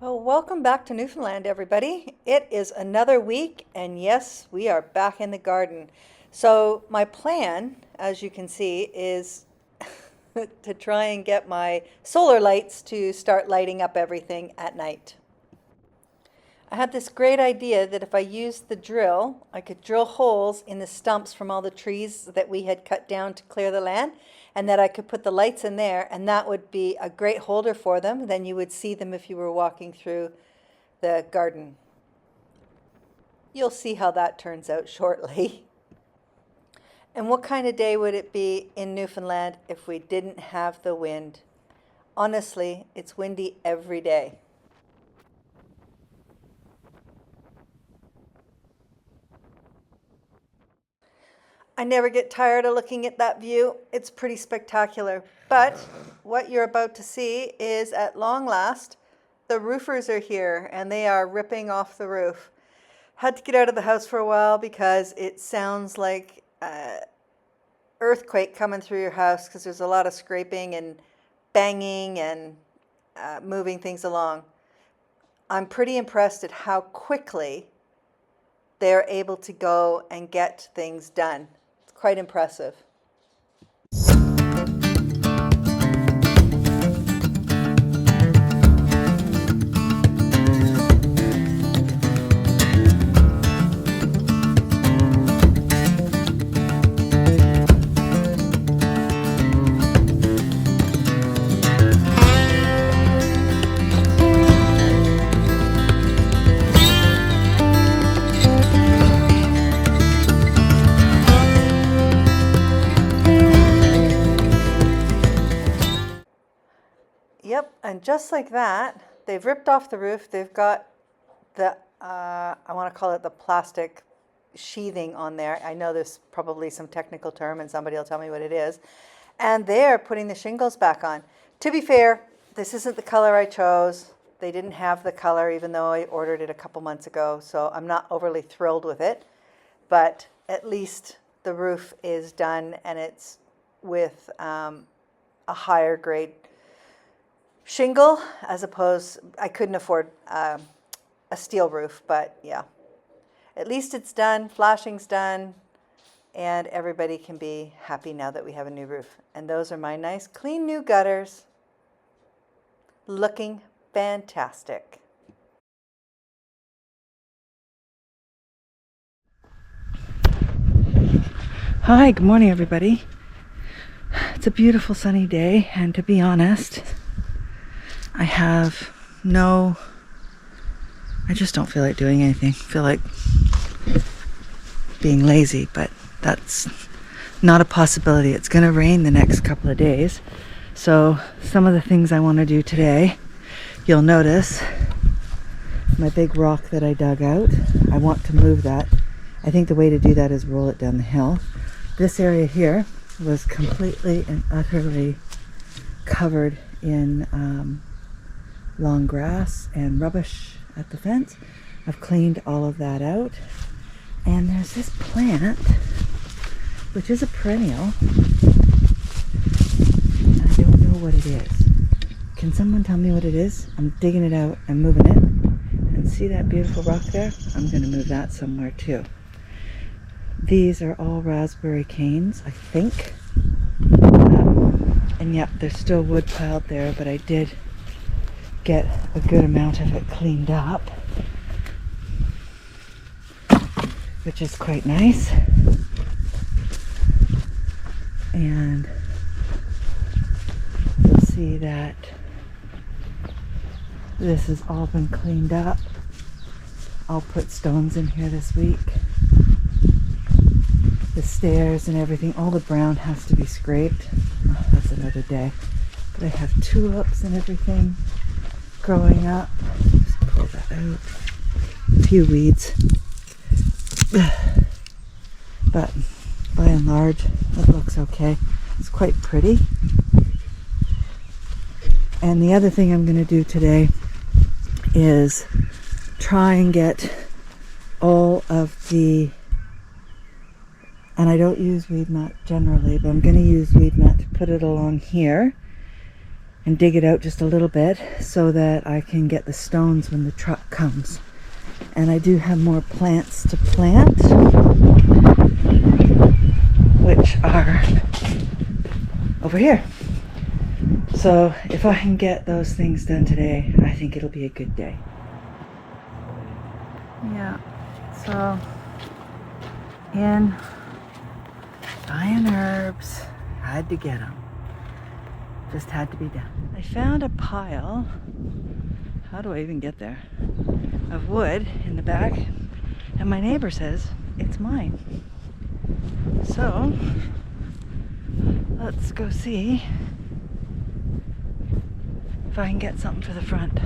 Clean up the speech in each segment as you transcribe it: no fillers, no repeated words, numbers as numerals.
Well, welcome back to Newfoundland, everybody. It is another week, and yes, we are back in the garden. So, my plan, as you can see, is to try and get my solar lights to start lighting up everything at night. I had this great idea that if I used the drill, I could drill holes in the stumps from all the trees that we had cut down to clear the land, and that I could put the lights in there, and that would be a great holder for them. Then you would see them if you were walking through the garden. You'll see how that turns out shortly. And what kind of day would it be in Newfoundland if we didn't have the wind? Honestly, it's windy every day. I never get tired of looking at that view. It's pretty spectacular. But what you're about to see is, at long last, the roofers are here and they are ripping off the roof. Had to get out of the house for a while because it sounds like earthquake coming through your house because there's a lot of scraping and banging and moving things along. I'm pretty impressed at how quickly they're able to go and get things done. It's quite impressive. Yep, and just like that, they've ripped off the roof. They've got the, I want to call it the plastic sheathing on there. I know there's probably some technical term and somebody will tell me what it is. And they're putting the shingles back on. To be fair, this isn't the color I chose. They didn't have the color even though I ordered it a couple months ago, so I'm not overly thrilled with it. But at least the roof is done and it's with a higher grade shingle as opposed, I couldn't afford a steel roof, but yeah, at least it's done, flashing's done, and everybody can be happy now that we have a new roof. And those are my nice clean new gutters, looking fantastic. Hi, good morning everybody. It's a beautiful sunny day, and to be honest, I just don't feel like doing anything. I feel like being lazy, but that's not a possibility. It's going to rain the next couple of days. So some of the things I want to do today, you'll notice my big rock that I dug out. I want to move that. I think the way to do that is roll it down the hill. This area here was completely and utterly covered in long grass and rubbish at the fence. I've cleaned all of that out, and there's this plant which is a perennial. I don't know what it is. Can someone tell me what it is? I'm digging it out and moving it, and see that beautiful rock there? I'm going to move that somewhere too. These are all raspberry canes, I think, and yep, there's still wood piled there, but I did get a good amount of it cleaned up, which is quite nice. And you'll see that this has all been cleaned up. I'll put stones in here this week. The stairs and everything, all the brown has to be scraped. Oh, that's another day. But I have tulips and everything growing up. Just pull that out. A few weeds. But by and large, it looks okay. It's quite pretty. And the other thing I'm going to do today is try and get all of the, and I don't use weed mat generally, but I'm going to use weed mat to put it along here and dig it out just a little bit so that I can get the stones when the truck comes. And I do have more plants to plant, which are over here. So if I can get those things done today, I think it'll be a good day. Yeah, so in buying herbs, had to get them. Just had to be done. I found a pile, how do I even get there, of wood in the back, and my neighbor says it's mine. So let's go see if I can get something for the front.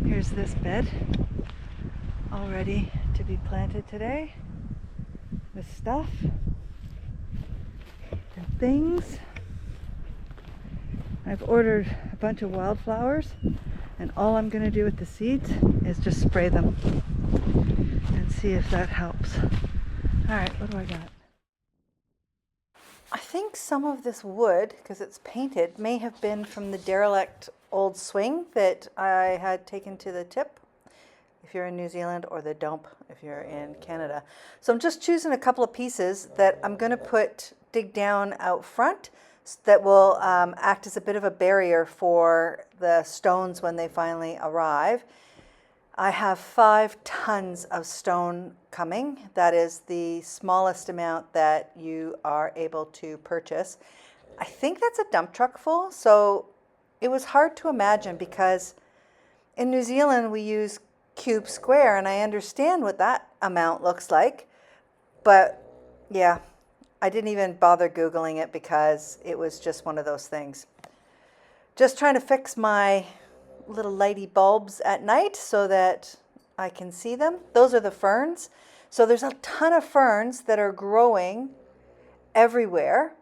Here's this bed, all ready to be planted today with stuff and things. I've ordered a bunch of wildflowers, and all I'm going to do with the seeds is just spray them and see if that helps. All right, what do I got? I think some of this wood, because it's painted, may have been from the derelict old swing that I had taken to the tip if you're in New Zealand, or the dump if you're in Canada. So I'm just choosing a couple of pieces that I'm going to dig down out front that will act as a bit of a barrier for the stones when they finally arrive. I have 5 tons of stone coming. That is the smallest amount that you are able to purchase. I think that's a dump truck full, so it was hard to imagine, because in New Zealand we use cube square, and I understand what that amount looks like, but yeah, I didn't even bother Googling it because it was just one of those things. Just trying to fix my little lighty bulbs at night so that I can see them. Those are the ferns. So there's a ton of ferns that are growing everywhere,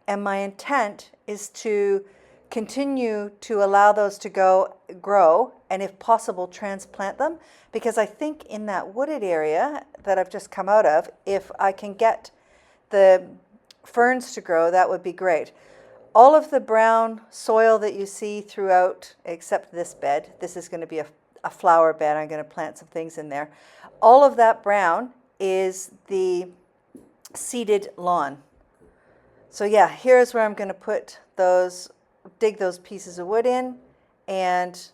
and my intent is to continue to allow those to grow, and if possible transplant them, because I think in that wooded area that I've just come out of, if I can get the ferns to grow, that would be great. All of the brown soil that you see throughout, except this bed, this is going to be a flower bed, I'm going to plant some things in there. All of that brown is the seeded lawn. So yeah, here's where I'm going to dig those pieces of wood in, and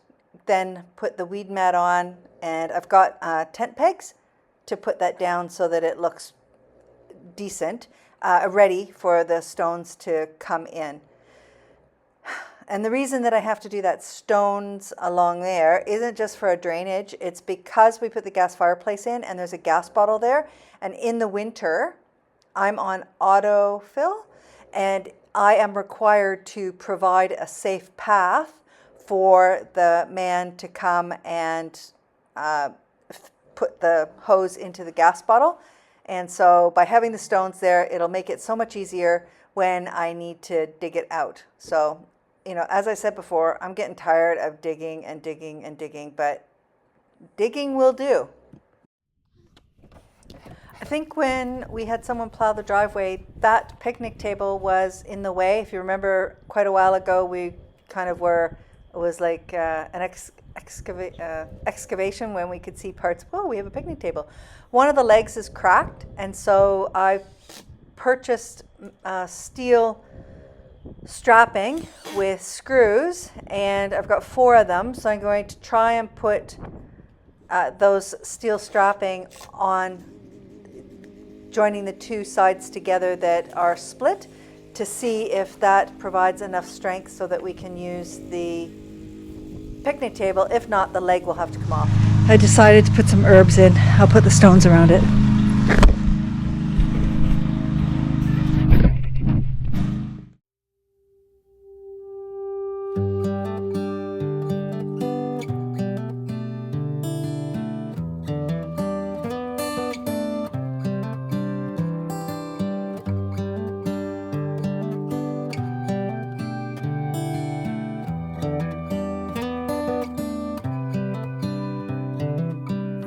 then put the weed mat on, and I've got tent pegs to put that down so that it looks decent, ready for the stones to come in. And the reason that I have to do that stones along there isn't just for a drainage, it's because we put the gas fireplace in and there's a gas bottle there, and in the winter I'm on autofill, and I am required to provide a safe path for the man to come and put the hose into the gas bottle. And so by having the stones there, it'll make it so much easier when I need to dig it out. So, you know, as I said before, I'm getting tired of digging and digging and digging, but digging will do. I think when we had someone plow the driveway, that picnic table was in the way. If you remember, quite a while ago, we kind of it was like an excavation when we could see parts. Whoa, we have a picnic table. One of the legs is cracked, and so I purchased steel strapping with screws, and I've got 4 of them, so I'm going to try and put those steel strapping on, joining the 2 sides together that are split, to see if that provides enough strength so that we can use the picnic table. If not, the leg will have to come off. I decided to put some herbs in. I'll put the stones around it.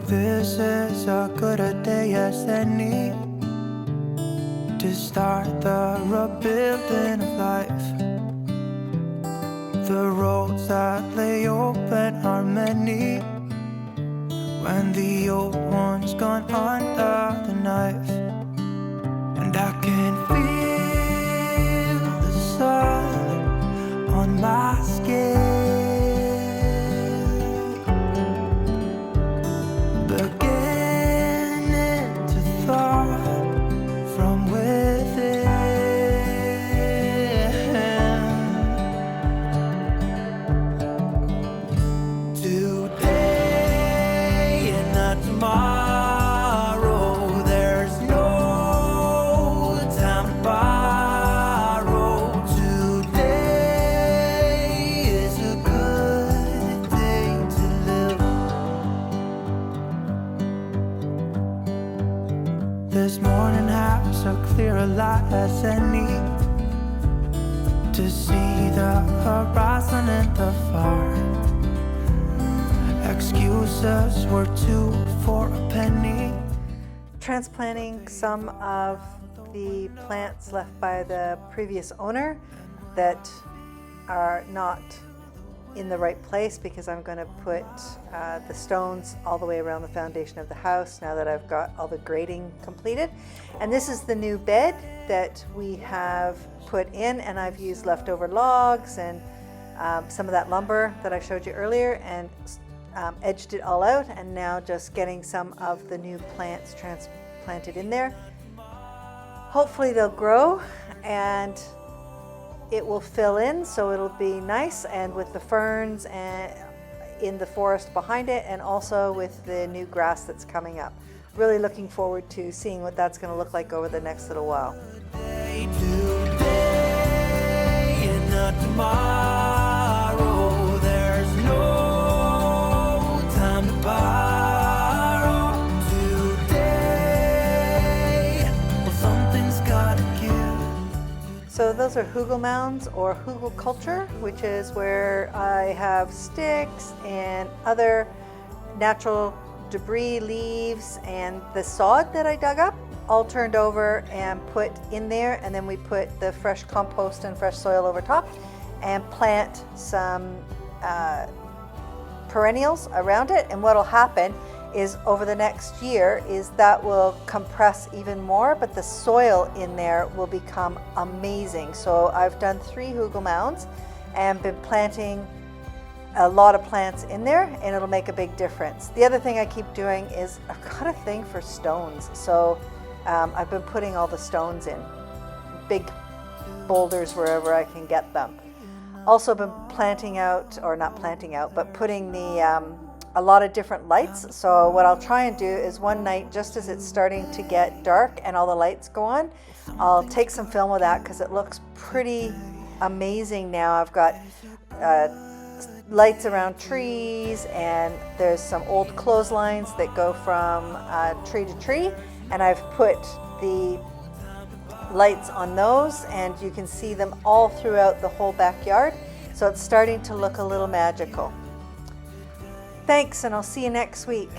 This is as good a day as any to start the rebuilding of life. The roads that lay open are many when the old one's gone under the knife. And I can feel the sun on my skin, beginning to thaw from within. Today and not tomorrow, there's no time to borrow. Today is a good day to live. This morning has a clearer light as any to see the horizon in the far. Excuses were 2 for a penny. Transplanting some of the plants left by the previous owner that are not in the right place, because I'm going to put the stones all the way around the foundation of the house now that I've got all the grading completed. And this is the new bed that we have put in, and I've used leftover logs and some of that lumber that I showed you earlier, and edged it all out, and now just getting some of the new plants transplanted in there. Hopefully they'll grow and it will fill in, so it'll be nice, and with the ferns and in the forest behind it, and also with the new grass that's coming up. Really looking forward to seeing what that's going to look like over the next little while. Today and not tomorrow, there's no time to borrow. Today, well, something's gotta give. So those are hugel mounds, or hugel culture, which is where I have sticks and other natural debris, leaves, and the sod that I dug up all turned over and put in there, and then we put the fresh compost and fresh soil over top and plant some perennials around it. And what will happen is over the next year is that will compress even more, but the soil in there will become amazing. So I've done 3 hugel mounds and been planting a lot of plants in there, and it'll make a big difference. The other thing I keep doing is I've got a thing for stones, so I've been putting all the stones in big boulders wherever I can get them. Also been planting out, or not planting out, but putting the a lot of different lights. So what I'll try and do is one night, just as it's starting to get dark and all the lights go on, I'll take some film of that, because it looks pretty amazing now. I've got lights around trees, and there's some old clotheslines that go from tree to tree, and I've put the lights on those, and you can see them all throughout the whole backyard. So it's starting to look a little magical. Thanks, and I'll see you next week.